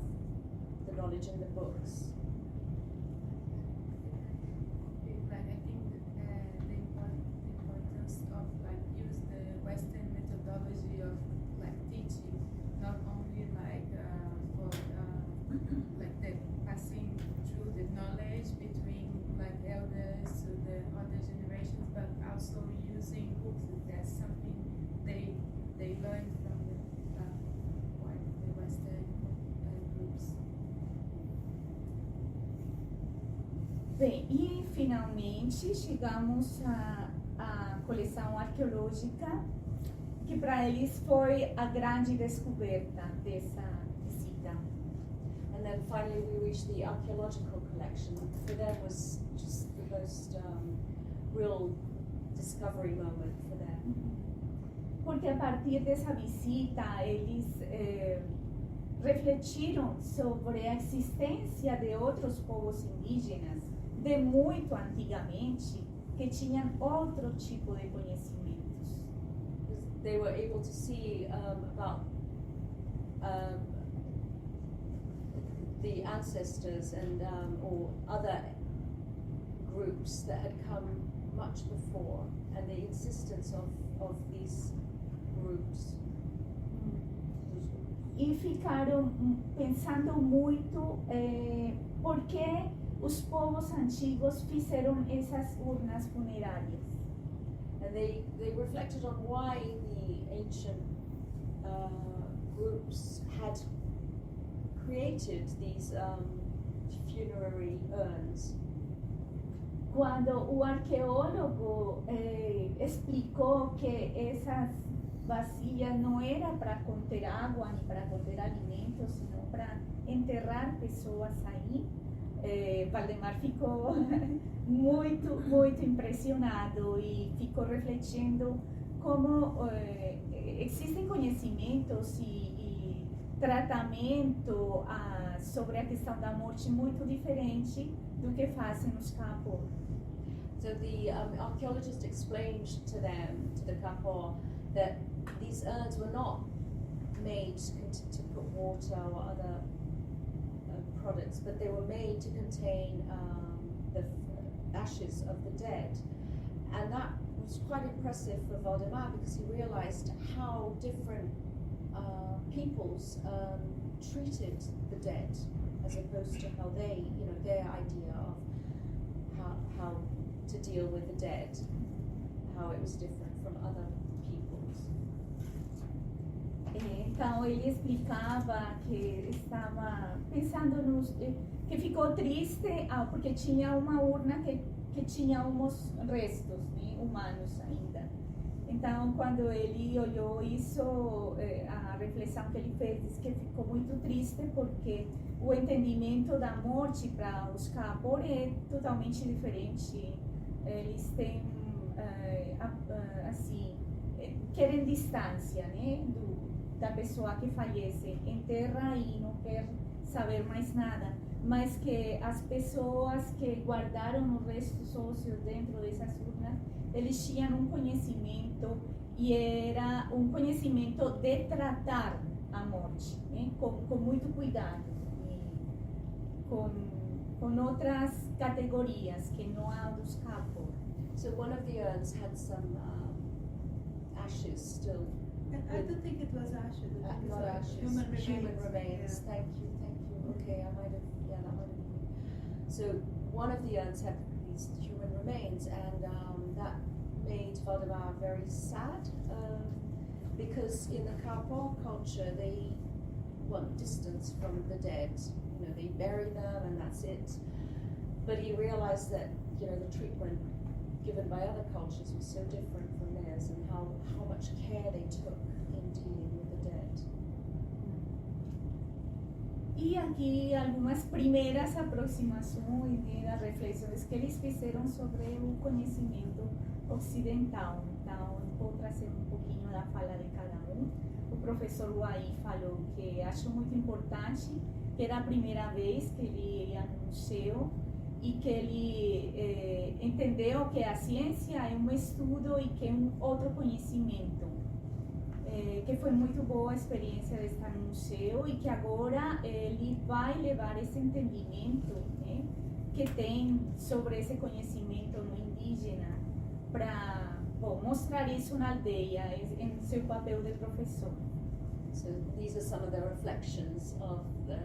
the knowledge in the books. Like I think the importance of like use the Western methodology of like teaching, not only like for like the passing through the knowledge between like elders to the other generations, but also using books. That's something they learned from the Western groups. Bem, e finalmente chegamos à coleção arqueológica, que para eles foi a grande descoberta dessa visita. And then finally we reached the archaeological collection. For them was just the most real discovery moment for them. Porque a partir dessa visita eles refletiram sobre a existência de outros povos indígenas de muito antigamente que tinham outro tipo de conhecimentos. They were able to see about the ancestors and or other groups that had come much before, and the insistence of these groups. E ficaram pensando muito por que os povos antigos fizeram essas urnas funerárias. And they reflected on why the ancient groups had created these funerary urns. Quando o arqueólogo explicou que essas vasilhas não era para conter água nem para conter alimentos, senão para enterrar pessoas aí, Valdemar ficou muito impressionado e ficou refletindo como existem conhecimentos e tratamento sobre a questão da morte muito diferente do que fazem os campos. So the archaeologist explained to them, to the Kapor, that these urns were not made to put water or other products, but they were made to contain the ashes of the dead. And that was quite impressive for Valdemar because he realized how different peoples treated the dead as opposed to how they, their idea of how to deal with the dead, how it was different from other peoples. Então ele explicava que estava pensando que ficou triste porque tinha uma urna que tinha uns restos, né, humanos ainda. Então quando ele olhou isso, a reflexão que ele fez diz que ficou muito triste porque o entendimento da morte para os Kapor é totalmente diferente. Eles têm assim, querem distância, né, da pessoa que falece, enterra e não quer saber mais nada, mas que as pessoas que guardaram os restos ósseos dentro dessas urnas, eles tinham um conhecimento e era um conhecimento de tratar a morte, né, com muito cuidado e com outras categorias que não há dos Kapor. So one of the urns had some ashes still. I don't think it was ashes. I think Not it's ashes, human remains. Yeah. Thank you. Okay, that might have been. So one of the urns had these human remains, and that made Valdemar very sad because in the Kapor culture they want distance from the dead. They bury them and that's it. But he realized that the treatment given by other cultures was so different from theirs, and how much care they took in dealing with the dead. E aqui algumas primeiras aproximações, né, das reflexões que eles fizeram sobre o conhecimento ocidental. Então, vou trazer um pouquinho da fala de cada um. O professor Uai falou que achou muito importante, que era a primeira vez que ele ia no museu e que ele entendeu que a ciência é um estudo e que é um outro conhecimento. Que foi muito boa a experiência de estar no museu e que agora ele vai levar esse entendimento, né, que tem sobre esse conhecimento no indígena para mostrar isso na aldeia, em seu papel de professor. So these are some of the reflections of the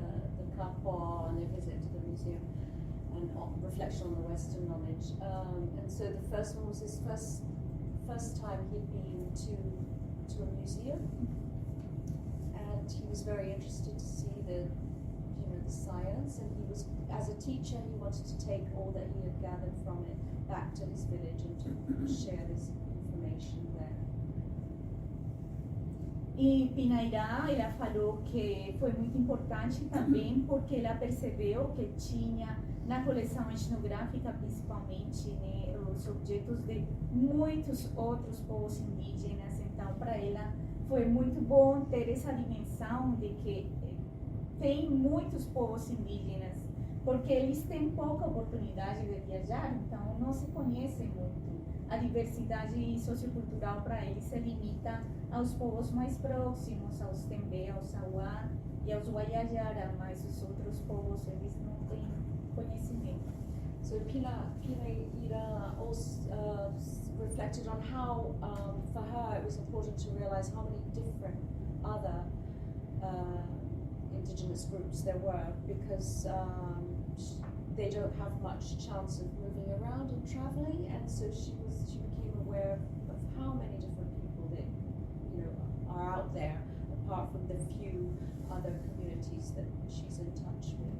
Kapor and their visit to the museum, and reflection on the Western knowledge. And so the first one was his first time he'd been to a museum, and he was very interested to see the science, and he was, as a teacher, he wanted to take all that he had gathered from it back to his village and to share this information there. E Pinairá, ela falou que foi muito importante também porque ela percebeu que tinha na coleção etnográfica, principalmente, né, os objetos de muitos outros povos indígenas. Então, para ela foi muito bom ter essa dimensão de que tem muitos povos indígenas, porque eles têm pouca oportunidade de viajar, então não se conhecem muito. A diversidade sociocultural para eles se limita aos povos mais próximos, aos Tembe, aos Auá e aos Guaiajara, mas os outros povos eles não têm conhecimento. So Pinaira also reflected on how, for her, it was important to realize how many different other indigenous groups there were, because they don't have much chance of moving around and traveling, and so she became aware of how many different people that are out there, apart from the few other communities that she's in touch with.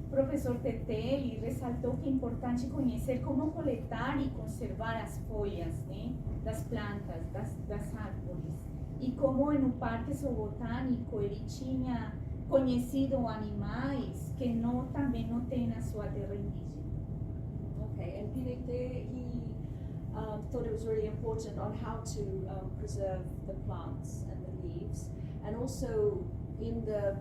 O professor Tete ele ressaltou que é importante conhecer como coletar e conservar as folhas, né, das plantas, das árvores, e como no Parque Zoobotânico ele tinha conhecido animais que também não tem na sua terra indígena. Okay, and Pinete, he thought it was really important on how to preserve the plants and the leaves, and also in the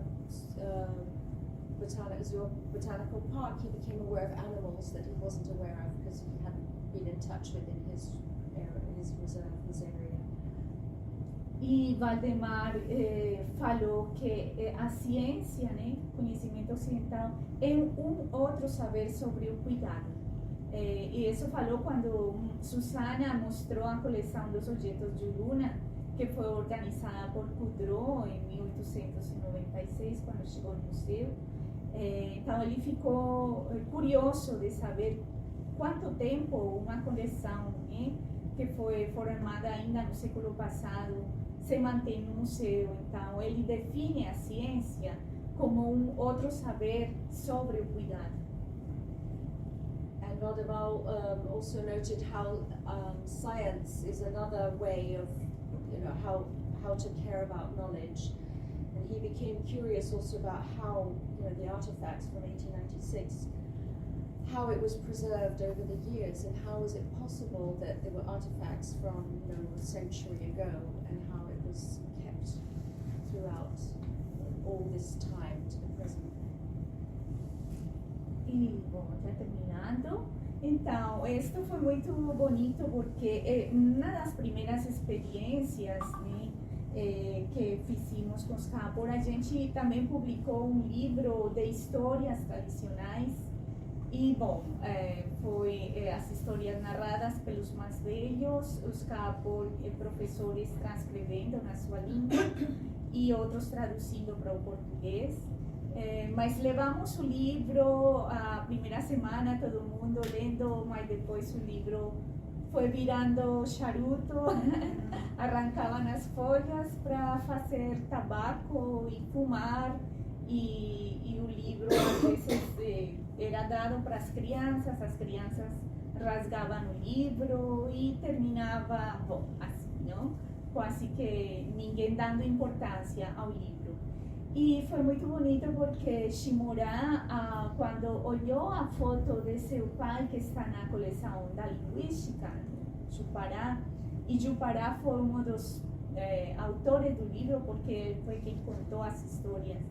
botanical park he became aware of animals that he wasn't aware of because he hadn't been in touch with in his area, his reserve, his area. E Valdemar falou que a ciência, né, conhecimento ocidental, é outro saber sobre o cuidado. E isso falou quando Susana mostrou a coleção dos objetos de Luna, que foi organizada por Kudrow em 1896, quando chegou no museu. Então ele ficou curioso de saber quanto tempo uma coleção, né, que foi formada ainda no século passado se mantém no museu. Então ele define a ciência como outro saber sobre o cuidado. And Valdeval also noted how science is another way of, how to care about knowledge. And he became curious also about how, the artifacts from 1896, how it was preserved over the years, and how was it possible that there were artifacts from, a century ago, and how it was kept throughout all this time to the present. E, bom, já terminando. Então, isto foi muito bonito porque uma das primeiras experiências, né, que fizemos com os Kapor, a gente também publicou um livro de histórias tradicionais e, bom, foi as histórias narradas pelos mais velhos, os Kapor professores transcrevendo na sua língua e outros traduzindo para o português. Mas levamos o livro a primeira semana, todo mundo lendo, mas depois o livro foi virando charuto, arrancavam as folhas para fazer tabaco e fumar, e o livro às vezes era era dado para as crianças rasgavam o livro e terminava, bom, assim, não? Quase que ninguém dando importância ao livro. E foi muito bonito porque Shimura, quando olhou a foto de seu pai, que está na coleção da linguística, Jupará, e Jupará foi um dos autores do livro, porque foi quem contou as histórias,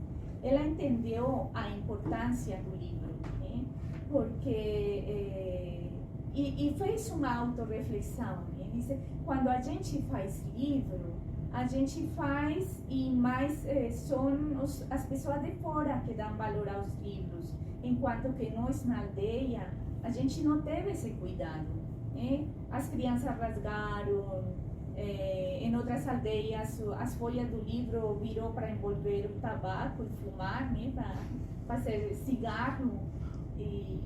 ela entendeu a importância do livro, né? Porque e fez uma autorreflexão, né? Disse, quando a gente faz livro, a gente faz e mais são as pessoas de fora que dão valor aos livros, enquanto que nós na aldeia a gente não teve esse cuidado, né? As crianças rasgaram, em outras aldeias as folhas do livro virou para envolver o tabaco e fumar, né? Para fazer cigarro.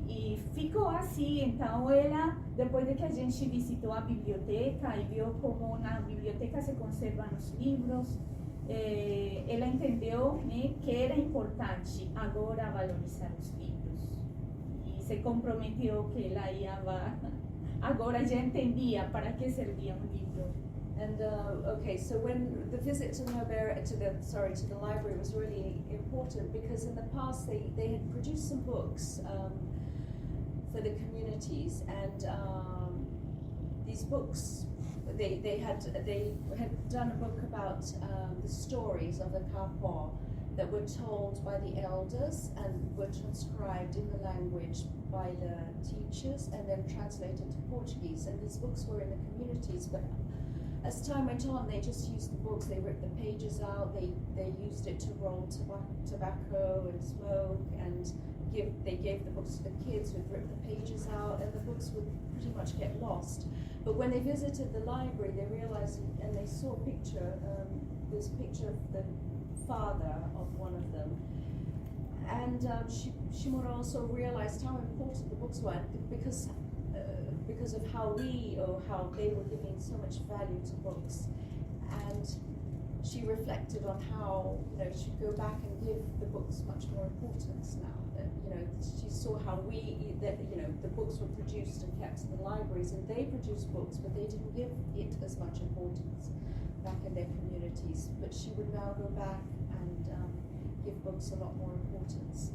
E ficou assim. Então ela, depois de que a gente visitou a biblioteca e viu como na biblioteca se conservam os livros, ela entendeu, né, que era importante agora valorizar os livros e se comprometeu que ela ia agora já entendia para que servia um livro. And okay, so when the visit to the library was really important, because in the past they had produced some books for the communities, and these books they had done a book about the stories of the Kapor that were told by the elders and were transcribed in the language by the teachers and then translated to Portuguese. And these books were in the communities, but as time went on, they just used the books, they ripped the pages out, they used it to roll tobacco and smoke, and they gave the books to the kids who'd ripped the pages out, and the books would pretty much get lost. But when they visited the library, they realized, and they saw a picture, this picture of the father of one of them, and Shimura also realized how important the books were, because of how they were giving so much value to books. And she reflected on how, she should go back and give the books much more importance now. That, she saw how the books were produced and kept in the libraries, and they produced books, but they didn't give it as much importance back in their communities. But she would now go back and give books a lot more importance.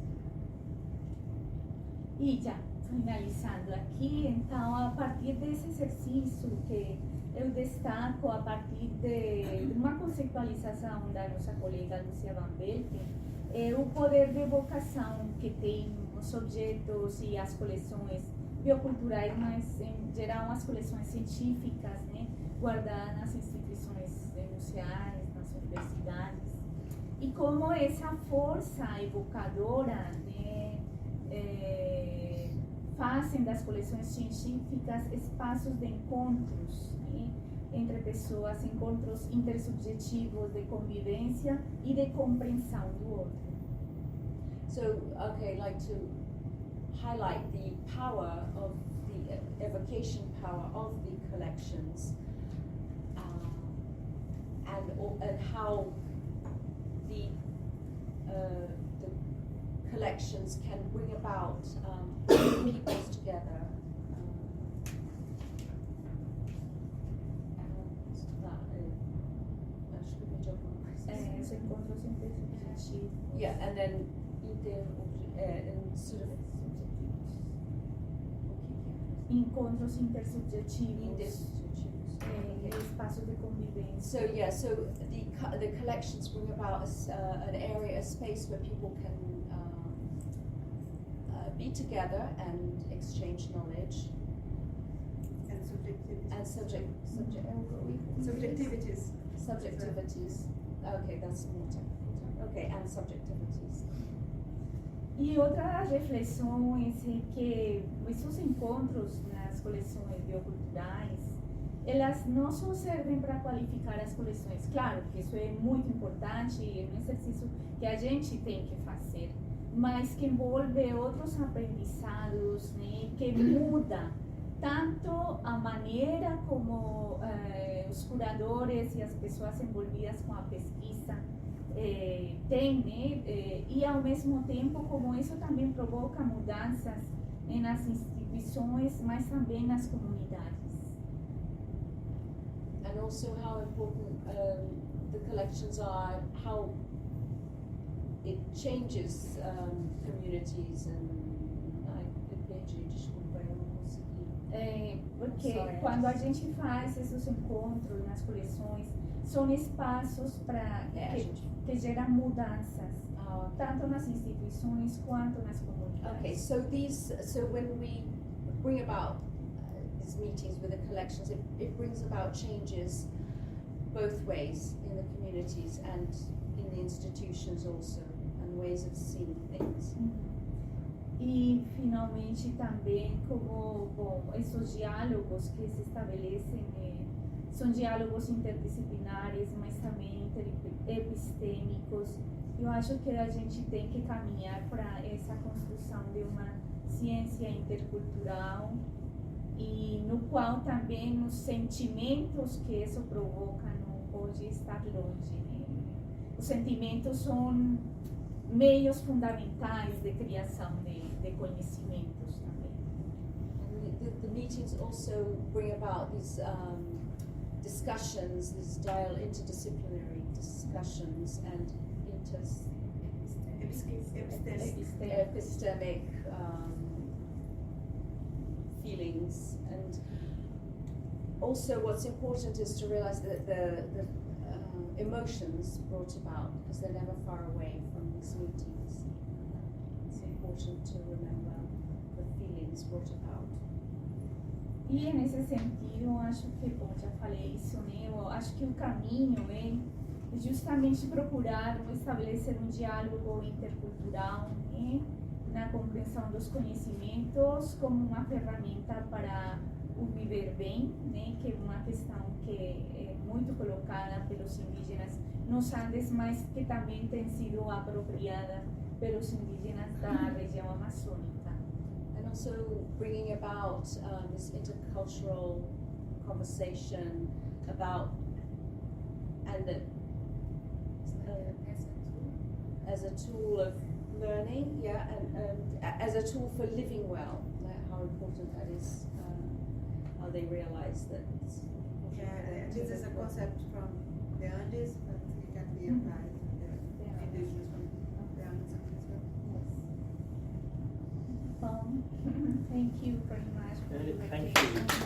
E já finalizando aqui, então, a partir desse exercício que eu destaco a partir de uma conceitualização da nossa colega Lúcia Van Belten, é o poder de evocação que tem os objetos e as coleções bioculturais, mas em geral as coleções científicas, né, guardadas nas instituições museais, nas universidades, e como essa força evocadora, né, fazem das coleções científicas espaços de encontros, né, entre pessoas, encontros intersubjetivos de convivência e de compreensão do outro. So, okay, I'd like to highlight the power of the evocation power of the collections, and how the collections can bring about peoples together. Os encontros intersubjetivos. Yeah, and then sort of Encontros intersubjetivos. Espaços de convivência. So yeah, so the collections bring about an area, a space where people can be together and exchange knowledge. And subjectivity. And subjectivities. Okay, that's more technical. Okay, and subjectivities. E outras reflexões é que esses encontros nas coleções bioculturais, elas não só servem para qualificar as coleções, claro, que isso é muito importante e é um exercício que a gente tem que fazer, mas que envolve outros aprendizados, né, que muda tanto a maneira como os curadores e as pessoas envolvidas com a pesquisa tem, né? E ao mesmo tempo, como isso também provoca mudanças nas instituições, mas também nas comunidades. And also how important the collections are, how it changes communities and desculpa, eu não consegui. Porque Sorry, quando a gente faz esses encontros nas coleções, são espaços para que geram mudanças, tanto nas instituições quanto nas comunidades. Okay, so when we bring about these meetings with the collections, it brings about changes both ways in the communities and in the institutions also, and ways of seeing things. E finalmente também como esses diálogos que se estabelecem são diálogos interdisciplinares, mas também epistêmicos. Eu acho que a gente tem que caminhar para essa construção de uma ciência intercultural e no qual também os sentimentos que isso provoca não pode estar longe, né? Os sentimentos são meios fundamentais de criação de conhecimentos também. And the meetings also bring about these discussions, these interdisciplinary discussions and epistemic feelings. And also what's important is to realize that the emotions brought about, because they're never far away from these meetings. It's important to remember the feelings brought about. E nesse sentido, eu acho que, bom, já falei isso, né? Eu acho que o caminho é justamente procurar estabelecer um diálogo intercultural, né? Na compreensão dos conhecimentos como uma ferramenta para o viver bem, né? Que é uma questão que é muito colocada pelos indígenas nos Andes, mas que também tem sido apropriada pelos indígenas da região amazônica. And also bringing about this intercultural conversation about, and the, as a tool of learning, yeah, and as a tool for living well, how important that is, how they realize that it's important. Yeah, this is a concept from the Andes, but it can be applied to the indigenous from the Amazon as well. Yes. Well, thank you very much for the Thank you.